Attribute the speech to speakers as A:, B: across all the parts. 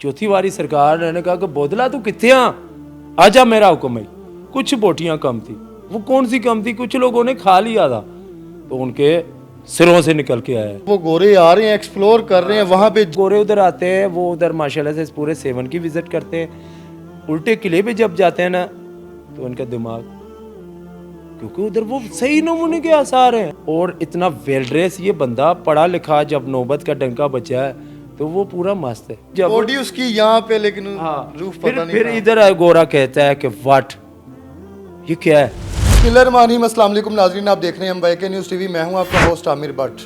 A: चौथी बारी सरकार ने कहा कि बोदला तू कितने आ जा, मेरा हुक्म है। कुछ बोटियां कम थी, वो कौन सी कम थी, कुछ लोगों ने खा लिया था, तो उनके सिरों से निकल के आया।
B: वो गोरे आ रहे हैं, एक्सप्लोर कर रहे हैं वहाँ पे।
A: गोरे उधर आते हैं, वो उधर माशाल्लाह से पूरे सेवन की विजिट करते हैं। उल्टे किले पे जब जाते हैं ना तो उनका दिमाग, क्योंकि उधर वो सही नमूने के आसार हैं। और इतना वेल ड्रेस ये बंदा, पढ़ा लिखा, जब नौबत का डंका बचा है तो वो पूरा मस्त है। जब
B: बॉडी उसकी यहाँ पे, लेकिन
A: हाँ,
B: रूफ पता नहीं
A: फिर
B: कहाँ।
A: इधर गोरा कहता है कि व्हाट, ये क्या है।
B: बिस्मिल्लाहिर्रहमानिर्रहीम, अस्सलाम वालेकुम नाज़रीन, आप देख रहे हैं हम YK न्यूज़ टीवी। मैं हूं आपका होस्ट आमिर भट्ट।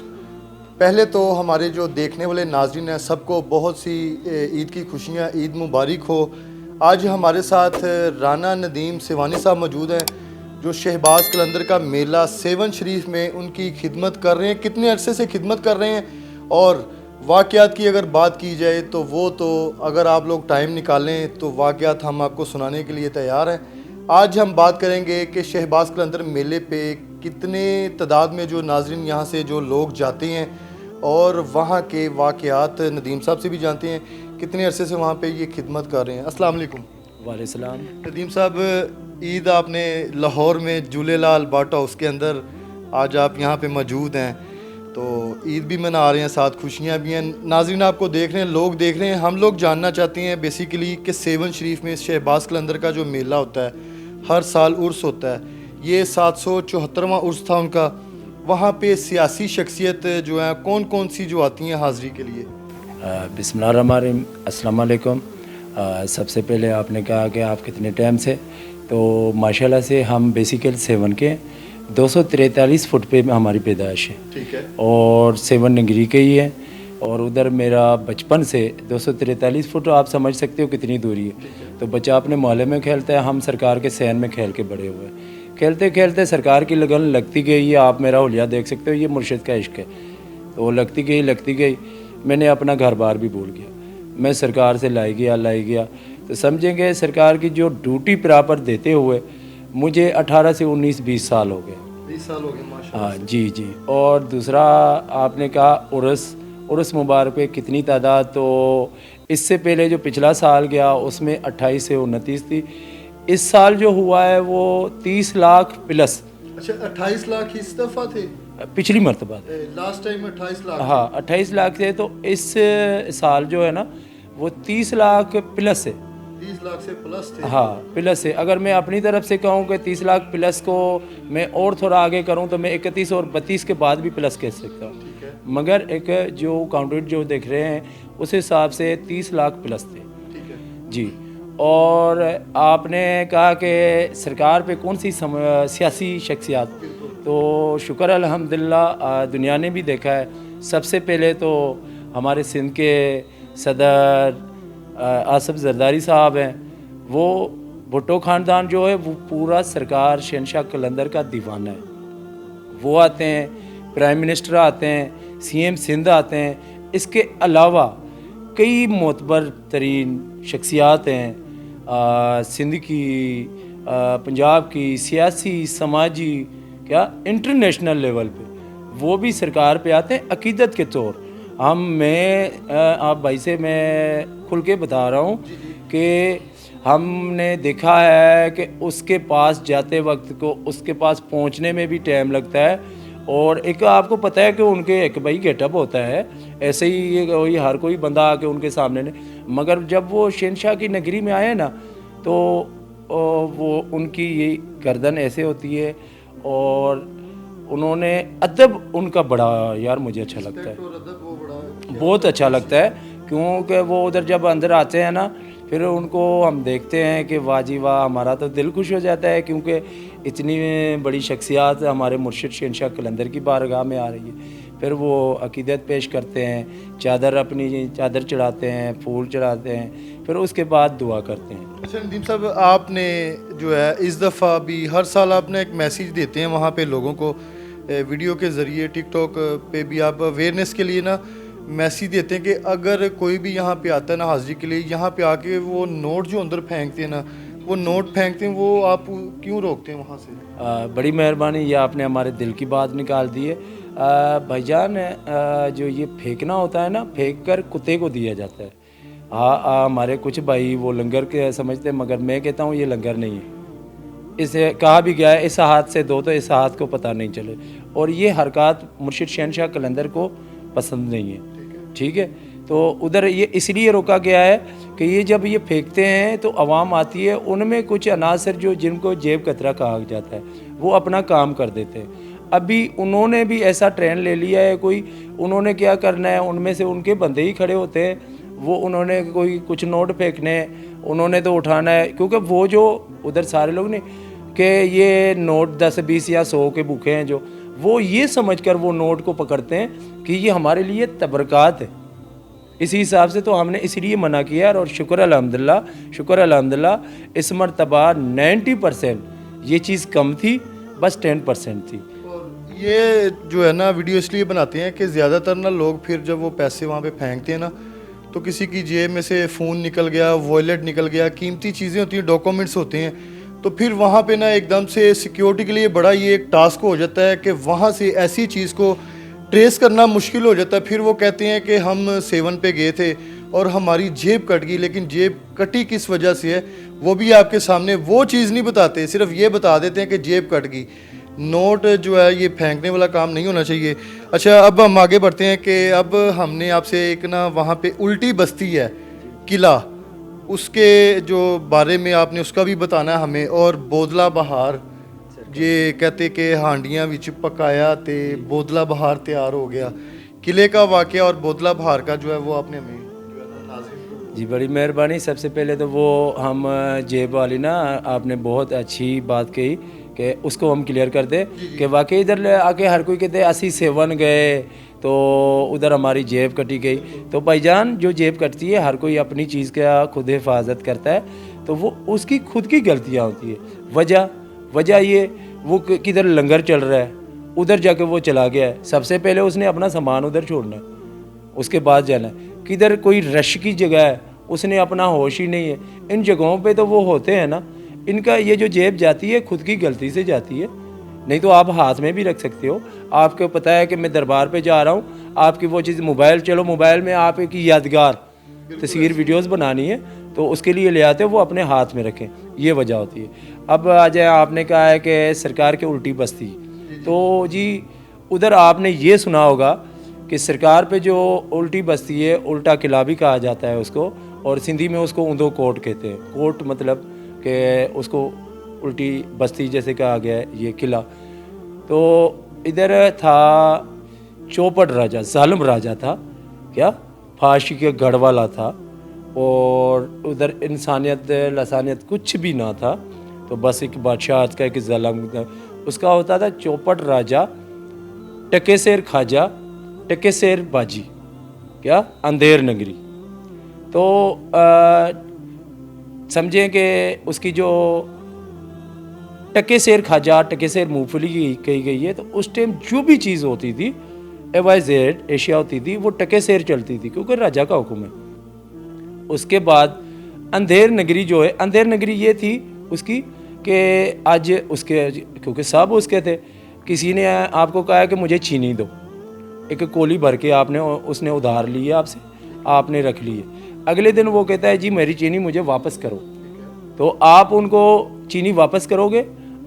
B: पहले तो हमारे जो देखने वाले नाज़रीन हैं सबको बहुत सी ईद की खुशियां, ईद मुबारक हो। आज हमारे साथ राना नदीम सिवानी साहब मौजूद हैं, जो शहबाज कलंदर का मेला सेवन शरीफ में उनकी खिदमत कर रहे हैं। कितने अरसे से खिदमत कर रहे हैं और वाक़यात की अगर बात की जाए तो वो तो अगर आप लोग टाइम निकालें तो वाक़यात हम आपको सुनाने के लिए तैयार हैं। आज हम बात करेंगे कि शहबाज कलंदर मेले पे कितने तादाद में जो नाजरीन यहाँ से जो लोग जाते हैं और वहाँ के वाक़यात नदीम साहब से भी जानते हैं, कितने अरसे से वहाँ पे ये खिदमत कर रहे हैं। अस्सलाम वालेकुम।
A: वालेकुम सलाम।
B: नदीम साहब, ईद आपने लाहौर में झूलेलाल बाट हाउस के अंदर, आज आप यहाँ पे मौजूद हैं, तो ईद भी मना रहे हैं, साथ खुशियाँ भी हैं। नाज़रीन आपको देख रहे हैं, लोग देख रहे हैं। हम लोग जानना चाहते हैं बेसिकली कि सेवन शरीफ में शहबाज कलंदर का जो मेला होता है, हर साल उर्स होता है, ये 774वां उर्स था उनका। वहाँ पे सियासी शख्सियत जो है कौन कौन सी जो आती हैं हाज़री के लिए?
A: बिस्मिल्लाहिर्रहमानिर्रहीम, अस्सलाम वालेकुम। सबसे पहले आपने कहा कि आप कितने टाइम से, तो माशाल्लाह से हम बेसिकल सेवन के 243 फुट पे हमारी पैदाइश है।
B: ठीक है।
A: और सेवन नगरी के ही है, और उधर मेरा बचपन से 243 फुट, आप समझ सकते हो कितनी दूरी है। तो बच्चा अपने मोहल्ले में खेलता है, हम सरकार के सहन में खेल के बड़े हुए। खेलते खेलते सरकार की लगन लगती गई। ये आप मेरा हुलिया देख सकते हो, ये मुर्शिद का इश्क है। तो लगती गई, मैंने अपना घर बार भी भूल गया। मैं सरकार से लाई गया। तो समझेंगे सरकार की जो ड्यूटी प्रॉपर देते हुए मुझे 18 से 19-20 साल हो गए।
B: 20 साल हो गए माशाल्लाह।
A: हाँ जी। और दूसरा आपने कहा उर्स मुबारक पे कितनी तादाद, तो इससे पहले जो पिछला साल गया उसमें 28 से 29 थी। इस साल जो हुआ है वो 30 लाख प्लस।
B: अच्छा, 28 लाख इस दफ़ा थे?
A: पिछली मरतबा
B: लास्ट टाइम 28 लाख।
A: हाँ 28 लाख थे, तो इस साल जो है ना वो 30 लाख प्लस है।
B: 30 लाख से प्लस थे।
A: हाँ प्लस है। अगर मैं अपनी तरफ से कहूँ कि 30 लाख प्लस को मैं और थोड़ा आगे करूँ तो मैं 31 और 32 के बाद भी प्लस कह सकता हूँ, मगर एक जो काउंटेड जो देख रहे हैं उस हिसाब से 30 लाख प्लस थे।
B: ठीक है
A: जी। और आपने कहा कि सरकार पे कौन सी सियासी शख्सियात, तो शुक्र अल्हम्दुलिल्लाह दुनिया ने भी देखा है। सबसे पहले तो हमारे सिंध के सदर आसिफ जरदारी साहब हैं। वो भुट्टो ख़ानदान जो है वो पूरा सरकार शहनशाह कलंदर का दीवाना है। वो आते हैं, प्राइम मिनिस्टर आते हैं, CM सिंध आते हैं। इसके अलावा कई मोतबर तरीन शख्सियात हैं सिंध की, पंजाब की, सियासी समाजी, क्या इंटरनेशनल लेवल पे, वो भी सरकार पे आते हैं अकीदत के तौर। आप भाई से मैं खुल के बता रहा हूँ कि हमने देखा है कि उसके पास जाते वक्त को उसके पास पहुँचने में भी टाइम लगता है। और एक आपको पता है कि उनके एक भाई गेटअप होता है, ऐसे ही वही हर कोई बंदा आके उनके सामने ने, मगर जब वो शहनशाह की नगरी में आए ना तो वो उनकी ये गर्दन ऐसे होती है और उन्होंने अदब उनका बड़ा, यार मुझे अच्छा लगता है, बहुत अच्छा लगता है। क्योंकि वो उधर जब अंदर आते हैं ना फिर उनको हम देखते हैं कि वाह जी वाह, हमारा तो दिल खुश हो जाता है, क्योंकि इतनी बड़ी शख्सियात हमारे मुर्शिद शहनशाह कलंदर की बारगाह में आ रही है। फिर वो अकीदत पेश करते हैं, अपनी चादर चढ़ाते हैं, फूल चढ़ाते हैं, फिर उसके बाद दुआ करते हैं।
B: अच्छा नदीम साहब, आपने जो है इस दफ़ा भी हर साल आपने एक मैसेज देते हैं वहाँ पे लोगों को, वीडियो के ज़रिए, टिकटॉक पे भी आप अवेयरनेस के लिए ना मैसेज देते हैं कि अगर कोई भी यहाँ पे आता है ना हाज़री के लिए, यहाँ पे आके वो नोट जो अंदर फेंकते हैं ना, वो नोट फेंकते हैं, वो आप क्यों रोकते हैं वहाँ से?
A: बड़ी मेहरबानी, ये आपने हमारे दिल की बात निकाल दी है। भाईजान, जो ये फेंकना होता है ना, फेंक कर कुत्ते को दिया जाता है। हमारे कुछ भाई वो लंगर के समझते हैं, मगर मैं कहता हूँ ये लंगर नहीं है। इसे कहा भी गया है इस हाथ से दो तो इस हाथ को पता नहीं चले, और ये हरकत मुर्शिद शहनशाह कलंदर को पसंद नहीं है। ठीक है, तो उधर ये इसलिए रोका गया है कि ये जब ये फेंकते हैं तो आवाम आती है, उनमें कुछ अनासर जो जिनको जेब कतरा कहा जाता है वो अपना काम कर देते हैं। अभी उन्होंने भी ऐसा ट्रेंड ले लिया है, कोई उन्होंने क्या करना है, उनमें से उनके बंदे ही खड़े होते हैं, वो उन्होंने कोई कुछ नोट फेंकने उन्होंने तो उठाना है, क्योंकि वो जो उधर सारे लोग ने कि ये नोट 10 20 या 100 के भूखे हैं, जो वो ये समझकर वो नोट को पकड़ते हैं कि ये हमारे लिए तबरकात है। इसी हिसाब से तो हमने इसलिए मना किया, और शुक्र अल्हम्दुलिल्लाह इस मरतबा 90% ये चीज़ कम थी, बस 10% थी।
B: और ये जो है ना वीडियो इसलिए बनाते हैं कि ज़्यादातर ना लोग फिर जब वो पैसे वहाँ पे फेंकते हैं ना, तो किसी की जेब में से फ़ोन निकल गया, वॉलेट निकल गया, कीमती चीज़ें होती हैं, डॉक्यूमेंट्स होते हैं, तो फिर वहाँ पे ना एकदम से सिक्योरिटी के लिए बड़ा ये एक टास्क हो जाता है कि वहाँ से ऐसी चीज़ को ट्रेस करना मुश्किल हो जाता है। फिर वो कहते हैं कि हम 7 पे गए थे और हमारी जेब कट गई, लेकिन जेब कटी किस वजह से है वो भी आपके सामने वो चीज़ नहीं बताते, सिर्फ ये बता देते हैं कि जेब कट गई। नोट जो है ये फेंकने वाला काम नहीं होना चाहिए। अच्छा, अब हम आगे बढ़ते हैं कि अब हमने आपसे एक ना वहाँ पे उल्टी बस्ती है किला, उसके जो बारे में आपने उसका भी बताना है हमें, और बोदला बहार ये कहते कि हांडियां विच पकाया ते बोदला बहार तैयार हो गया। किले का वाकया और बोदला बहार का जो है वो आपने हमें जो है ना नाज़रीन
A: जी बड़ी मेहरबानी। सबसे पहले तो वो हम जेब वाली ना आपने बहुत अच्छी बात कही कि उसको हम क्लियर कर दे कि वाकई इधर आके हर कोई कहते असी 7 गए तो उधर हमारी जेब कटी गई। तो भाईजान जो जेब कटती है हर कोई अपनी चीज़ का खुद हिफाजत करता है, तो वो उसकी खुद की गलतियाँ होती है। वजह ये वो किधर लंगर चल रहा है उधर जाके वो चला गया है, सबसे पहले उसने अपना सामान उधर छोड़ना है, उसके बाद जाना है। किधर कोई रश की जगह है उसने अपना होश ही नहीं है। इन जगहों पे तो वो होते हैं ना, इनका ये जो जेब जाती है खुद की गलती से जाती है, नहीं तो आप हाथ में भी रख सकते हो। आपको पता है कि मैं दरबार पे जा रहा हूँ, आपकी वो चीज़ मोबाइल, चलो मोबाइल में आप एक यादगार तस्वीर वीडियोस बनानी है तो उसके लिए ले आते हो, वो अपने हाथ में रखें, ये वजह होती है। अब आ जाए, आपने कहा है कि सरकार के उल्टी बस्ती, तो जी उधर आपने ये सुना होगा कि सरकार पे जो उल्टी बस्ती है, उल्टा किला भी कहा जाता है उसको, और सिंधी में उसको ऊंधो कोट कहते हैं। कोट मतलब कि उसको उल्टी बस्ती जैसे कहा गया है, ये किला। तो इधर था चौपट राजा, जालिम राजा था, क्या फांसी के गढ़ वाला था, और उधर इंसानियत लसानियत कुछ भी ना था, तो बस एक बादशाह का एक ज़ालिम उसका होता था चौपट राजा, टकेसेर खाजा, टकेसेर बाजी, क्या अंधेर नगरी। तो समझें कि उसकी जो टकेसेर खाजा, टकेसेर मूंगफली की कही गई है, तो उस टाइम जो भी चीज़ होती थी AYZ एशिया होती थी वो टकेसेर चलती थी, क्योंकि राजा का हुक्म है। उसके बाद अंधेर नगरी जो है, अंधेर नगरी ये थी उसकी कि आज उसके, क्योंकि सब उसके थे, किसी ने आपको कहा है कि मुझे चीनी दो, एक कोली भर के आपने उसने उधार ली है आपसे, आपने रख ली है। अगले दिन वो कहता है जी मेरी चीनी मुझे वापस करो, तो आप उनको चीनी वापस करोगे,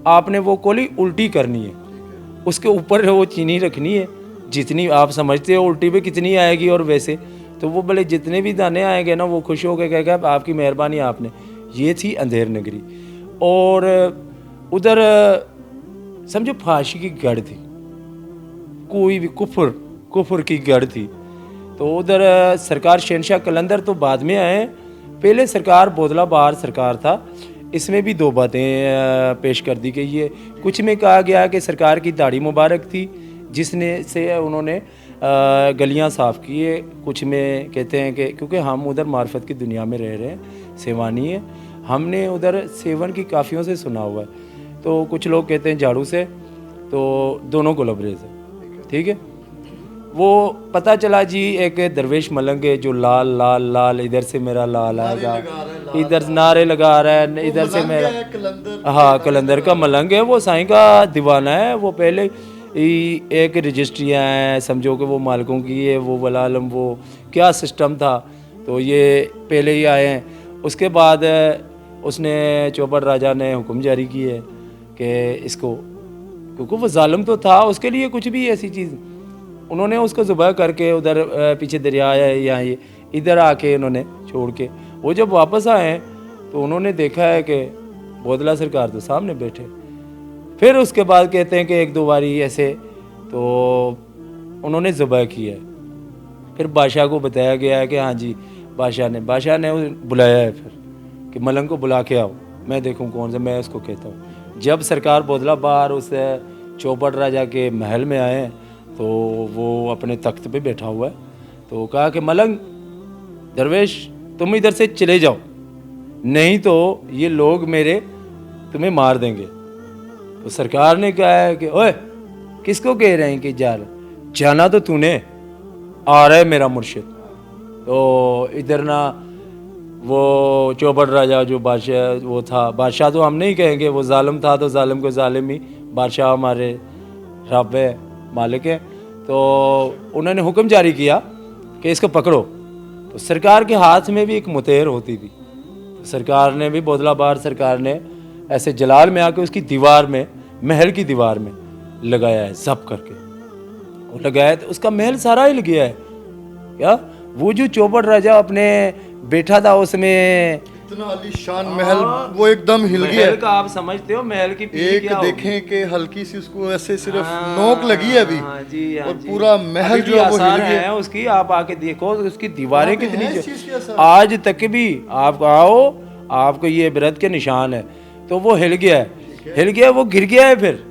A: आपने वो कोली उल्टी करनी है, उसके ऊपर वो चीनी रखनी है, जितनी आप समझते हो उल्टी पे कितनी आएगी, और वैसे तो वो भले जितने भी दाने आएंगे ना वो खुश हो के कहेगा आपकी मेहरबानी आपने। ये थी अंधेर नगरी। और उधर समझो फांसी की गढ़ थी, कोई भी कुफर की गढ़ थी। तो उधर सरकार शहनशाह कलंदर तो बाद में आए, पहले सरकार बोदला बहार सरकार था। इसमें भी 2 बातें पेश कर दी गई है। कुछ में कहा गया कि सरकार की दाढ़ी मुबारक थी जिसने से उन्होंने गलियां साफ़ की है। कुछ में कहते हैं कि क्योंकि हम उधर मार्फत की दुनिया में रह रहे हैं, सेवानी है, हमने उधर सेवन की काफ़ियों से सुना हुआ है, तो कुछ लोग कहते हैं झाड़ू से, तो दोनों को लबरेज है। ठीक है, वो पता चला जी एक दरवेश मलंग है जो लाल लाल लाल, इधर से मेरा लाल आएगा, इधर नारे लगा रहा है, इधर से मेरा, हाँ कलंदर का मलंग है, वो साईं का दीवाना है। वो पहले एक रजिस्ट्रियाँ हैं, समझो कि वो मालिकों की है, वो वला आलम वो क्या सिस्टम था, तो ये पहले ही आए हैं। उसके बाद उसने चौपड़ राजा ने हुक्म जारी की है कि इसको, क्योंकि वो जालिम तो था, उसके लिए कुछ भी ऐसी चीज़, उन्होंने उसको ज़ुबह करके उधर पीछे दरिया है यहाँ ये इधर आके उन्होंने छोड़ के, वो जब वापस आए तो उन्होंने देखा है कि बोदला सरकार तो सामने बैठे। फिर उसके बाद कहते हैं कि एक दो बारी ऐसे तो उन्होंने ज़ुबह की है। फिर बादशाह को बताया गया है कि हाँ जी, बादशाह ने बुलाया है फिर कि मलंग को बुला के आओ, मैं देखूं कौन सा, मैं उसको कहता हूँ। जब सरकार बोदला बाहर उस चौपड़ राजा के महल में आए तो वो अपने तख्त पे बैठा हुआ है, तो कहा कि मलंग दरवेश तुम इधर से चले जाओ, नहीं तो ये लोग मेरे तुम्हें मार देंगे। तो सरकार ने कहा है कि ओए किसको कह रहे हैं कि जाना तो तूने, आ रहा है मेरा मुर्शिद। तो इधर ना वो चौपड़ राजा जो बादशाह वो था, बादशाह तो हम नहीं कहेंगे, वो जालिम था तो जालिम को जालिम ही, बादशाह हमारे रब है, मालिक है। तो उन्होंने हुक्म जारी किया कि इसको पकड़ो। तो सरकार के हाथ में भी एक मुतेर होती थी, तो सरकार ने भी बोदला बार सरकार ने ऐसे जलाल में आके उसकी दीवार में, महल की दीवार में लगाया है, जब करके वो लगाया, तो उसका महल सारा हिल गया है। क्या वो जो चौपड़ राजा अपने बैठा था उसमें,
B: इतना आलीशान महल वो एकदम हिल गया।
A: महल का आप समझते हो महल की पीढ़ी
B: एक
A: क्या होगी?
B: देखें कि हल्की सी उसको ऐसे सिर्फ नोक लगी है अभी,
A: हाँ जी, हाँ
B: और
A: जी।
B: पूरा महल
A: अभी
B: जो है वो हिल
A: आसार
B: गया।
A: है उसकी, आप आके देखो उसकी दीवारें
B: वहाँ पे
A: कितनी
B: है इस चीज़ के आसार?
A: आज तक भी आप आओ, आपको ये इबरत के निशान है। तो वो हिल गया है, वो गिर गया है, फिर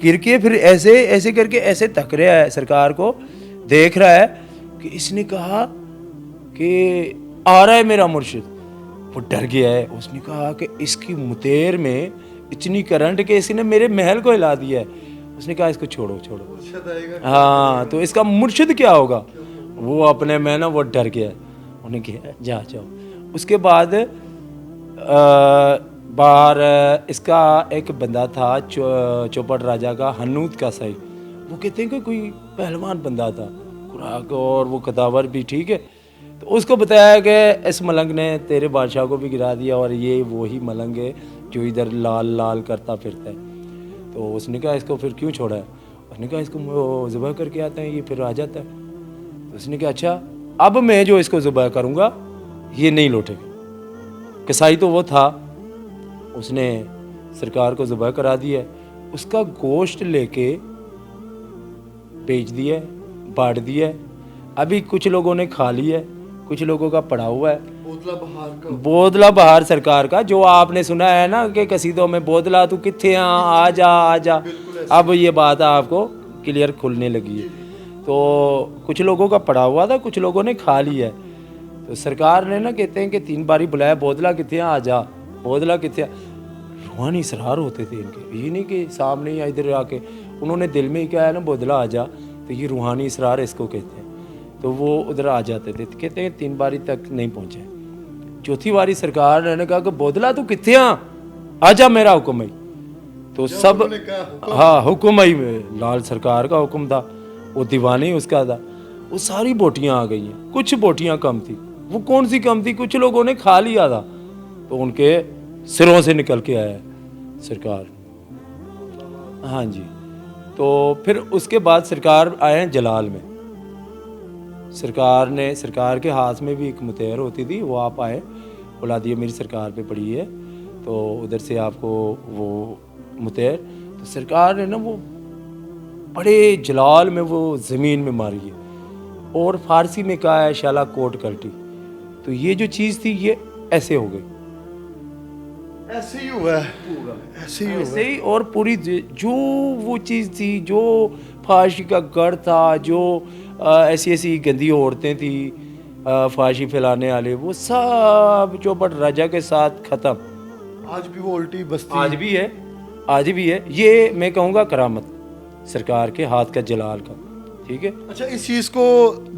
A: गिर के फिर ऐसे ऐसे करके ऐसे तक रहा है, सरकार को देख रहा है कि इसने कहा कि आ रहा है मेरा मुर्शिद। वो डर गया है, उसने कहा कि इसकी मुतेर में इतनी करंट कि इसने मेरे महल को हिला दिया है। उसने कहा इसको छोड़ो। हाँ, तो इसका मुर्शिद क्या होगा? वो अपने में ना वो डर गया, उन्हें कहा जाओ। उसके बाद बाहर इसका एक बंदा था चौपड़ राजा का, हनूत का सही, वो कहते हैं कि कोई पहलवान बंदा था, खुराक और वो कदावर भी ठीक है। तो उसको बताया कि इस मलंग ने तेरे बादशाह को भी गिरा दिया और ये वही मलंग है जो इधर लाल लाल करता फिरता है। तो उसने कहा इसको फिर क्यों छोड़ा है? उसने कहा इसको ज़ुबह करके आते हैं, ये फिर आ जाता है। तो उसने कहा अच्छा, अब मैं जो इसको ज़ुबह करूँगा ये नहीं लौटेगा। कसाई तो वो था, उसने सरकार को ज़ुबह करा दिया, उसका गोश्त लेके बेच दिया, बांट दिया। अभी कुछ लोगों ने खा लिया, कुछ लोगों का पड़ा हुआ है। बोदला बहार सरकार का, जो आपने सुना है ना कि कसीदों में, बोदला तू किथे आ जा। अब ये बात आपको क्लियर खुलने लगी है। तो कुछ लोगों का पड़ा हुआ था, कुछ लोगों ने खा लिया है। तो सरकार ने ना कहते हैं कि 3 बारी बुलाया, बोदला किथे आ जा, बोदला किथे। रूहानी इसरार होते थे इनके, ये नहीं कि सामने या इधर आके, उन्होंने दिल में ही कहा है ना बोदला आ जा, तो ये रूहानी इसरार इसको कहते हैं। तो वो उधर आ जाते थे, कहते हैं 3 बारी तक नहीं पहुँचे। चौथी बारी सरकार ने कहा कि बोदला तू किथे आ जा, मेरा हुक्म है। तो सब हाँ, हुक्म ही में लाल सरकार का हुक्म था, वो दीवानी उसका था। वो सारी बोटियां आ गई हैं, कुछ बोटियां कम थी। वो कौन सी कम थी? कुछ लोगों ने खा लिया था, तो उनके सिरों से निकल के आया सरकार। हाँ जी। तो फिर उसके बाद सरकार आए हैं जलाल में। सरकार के हाथ में भी एक मुतेहर होती थी, वो आप आए, बुला दिए मेरी सरकार पे पड़ी है, तो उधर से आपको वो मुतेहर। तो सरकार ने ना वो बड़े जलाल में वो ज़मीन में मारी है, और फारसी में कहा है शाला कोट कल्टी। तो ये जो चीज़ थी ये ऐसे हो गई,
B: ऐसे ही हुआ है, ऐसे ही।
A: और पूरी जो वो चीज़ थी, जो फाशी का गढ़ था, जो ऐसी गंदी औरतें थी फाशी फैलाने वाले, वो सब चौपड़ राजा के साथ ख़त्म।
B: आज भी वो उल्टी बस्ती
A: आज भी है। ये मैं कहूँगा करामत सरकार के हाथ का, जलाल का। ठीक है।
B: अच्छा, इस चीज़ को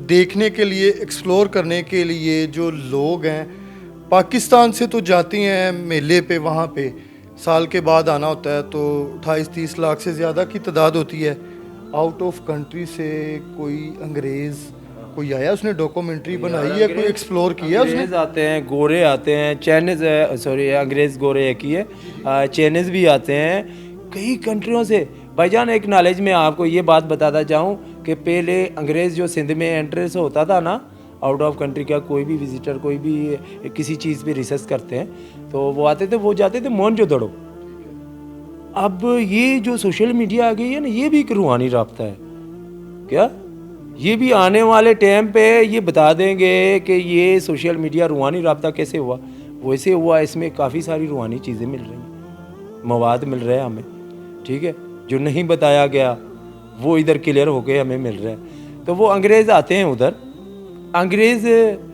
B: देखने के लिए, एक्सप्लोर करने के लिए जो लोग हैं पाकिस्तान से तो जाती हैं मेले पे, वहाँ पे साल के बाद आना होता है, तो 28-30 लाख से ज़्यादा की तादाद होती है। आउट ऑफ कंट्री से कोई अंग्रेज़, कोई आया उसने डॉक्यूमेंट्री बनाई है, कोई एक्सप्लोर किया उसने?
A: अंग्रेज आते हैं, गोरे आते हैं, चाइनीज, सॉरी अंग्रेज गोरे एक ही है, चाइनीज भी आते हैं कई कंट्रियों से। भाईजान एक नॉलेज में आपको ये बात बताता जाऊँ कि पहले अंग्रेज़ जो सिंध में एंट्रेंस होता था ना, आउट ऑफ कंट्री का कोई भी विजिटर, कोई भी किसी चीज़ पे रिसर्च करते हैं तो वो आते थे, वो जाते थे मोहनजोदड़ो। अब ये जो सोशल मीडिया आ गई है ना, ये भी एक रूहानी राब्ता है क्या? ये भी आने वाले टाइम पे ये बता देंगे कि ये सोशल मीडिया रूहानी राब्ता कैसे हुआ। वैसे हुआ, इसमें काफ़ी सारी रूहानी चीज़ें मिल रही हैं, मवाद मिल रहे हैं हमें, ठीक है, जो नहीं बताया गया वो इधर क्लियर होके हमें मिल रहा है। तो वो अंग्रेज़ आते हैं उधर, अंग्रेज़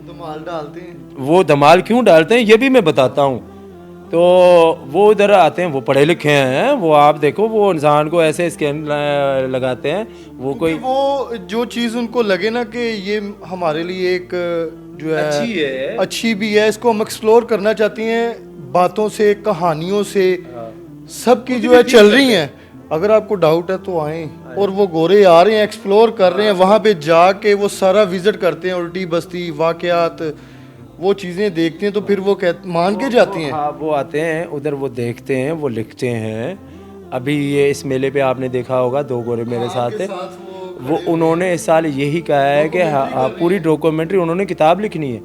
B: धमाल डालते हैं।
A: वो धमाल क्यों डालते हैं ये भी मैं बताता हूँ। तो वो उधर आते हैं, वो पढ़े लिखे हैं, वो आप देखो वो इंसान को ऐसे स्कैन लगाते हैं, वो कोई
B: वो जो चीज़ उनको लगे ना कि ये हमारे लिए एक जो है अच्छी भी है, इसको हम एक्सप्लोर करना चाहती हैं, बातों से, कहानियों से सब की जो है चल रही हैं। अगर आपको डाउट है तो आएँ, और वो गोरे आ रहे हैं, एक्सप्लोर कर रहे हैं, वहाँ पे जाके वो सारा विजिट करते हैं, उल्टी बस्ती वाकयात वो चीज़ें देखते हैं, तो फिर वो मान के जाती हैं।
A: हाँ, वो आते हैं उधर, वो देखते हैं, वो लिखते हैं। अभी ये इस मेले पे आपने देखा होगा, दो गोरे मेरे साथ है, वो उन्होंने इस साल यही कहा है कि हाँ पूरी डॉक्यूमेंट्री उन्होंने किताब लिखनी है,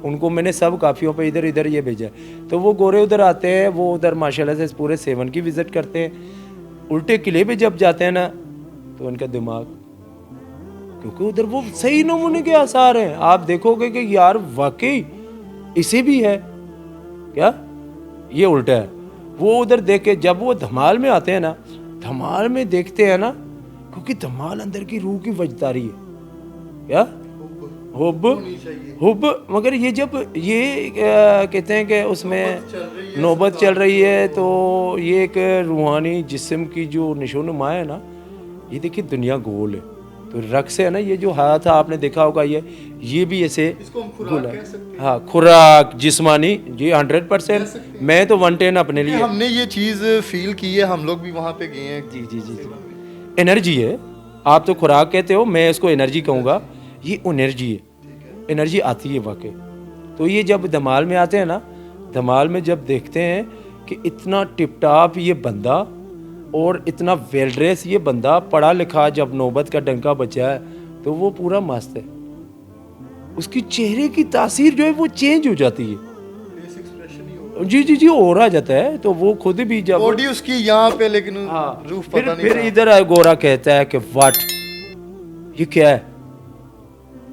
A: उनको मैंने सब काफ़ियों पे इधर इधर ये भेजा है। तो वो गोरे उधर आते हैं, वो उधर माशाल्लाह से पूरे 7 की विज़िट करते हैं। उल्टे किले पे जब जाते हैं ना तो उनका दिमाग, क्योंकि उधर वो सही नमूने के आसार हैं, आप देखोगे कि यार वाकई इसे भी है क्या, ये उल्टा है। वो उधर देख के जब वो धमाल में आते हैं ना, धमाल में देखते हैं ना, क्योंकि धमाल अंदर की रूह की वजदारी है क्या, हुब हुब। मगर ये जब ये कहते हैं कि उसमें नौबत चल रही है, तो ये एक रूहानी जिस्म की जो निशो नुमा है ना, ये देखिए दुनिया गोल है, तो रक्स है ना, ये जो हाथ आपने देखा होगा, ये भी ऐसे गोल है। हाँ, खुराक जिस्मानी जी 100%। मैं तो 110 अपने लिए,
B: हमने ये चीज़ फील की है, हम लोग भी वहाँ पे गए हैं।
A: जी जी जी जी, एनर्जी है। आप तो खुराक कहते हो, मैं इसको एनर्जी कहूँगा, ये एनर्जी है, एनर्जी आती है वाकई। तो ये जब धमाल में आते हैं ना, धमाल में जब देखते हैं कि इतना टिप टॉप ये बंदा और इतना वेल ड्रेस ये बंदा, पढ़ा लिखा, जब नौबत का डंका बचा है तो वो पूरा मस्त है, उसकी चेहरे की तासीर जो है वो चेंज हो जाती है, जी जी जी, और आ जाता है। तो वो खुद भी जब
B: बॉडी उसकी यहाँ पे, लेकिन
A: हाँ,
B: रूफ पता नहीं
A: फिर इधर गोरा कहता है कि व्हाट, ये क्या है।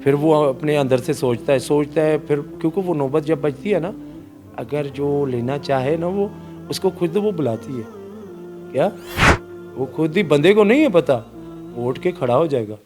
A: फिर वो अपने अंदर से सोचता है, फिर क्योंकि वो नौबत जब बचती है ना, अगर जो लेना चाहे ना, वो उसको खुद वो बुलाती है क्या, वो खुद ही, बंदे को नहीं है पता, वो उठ के खड़ा हो जाएगा।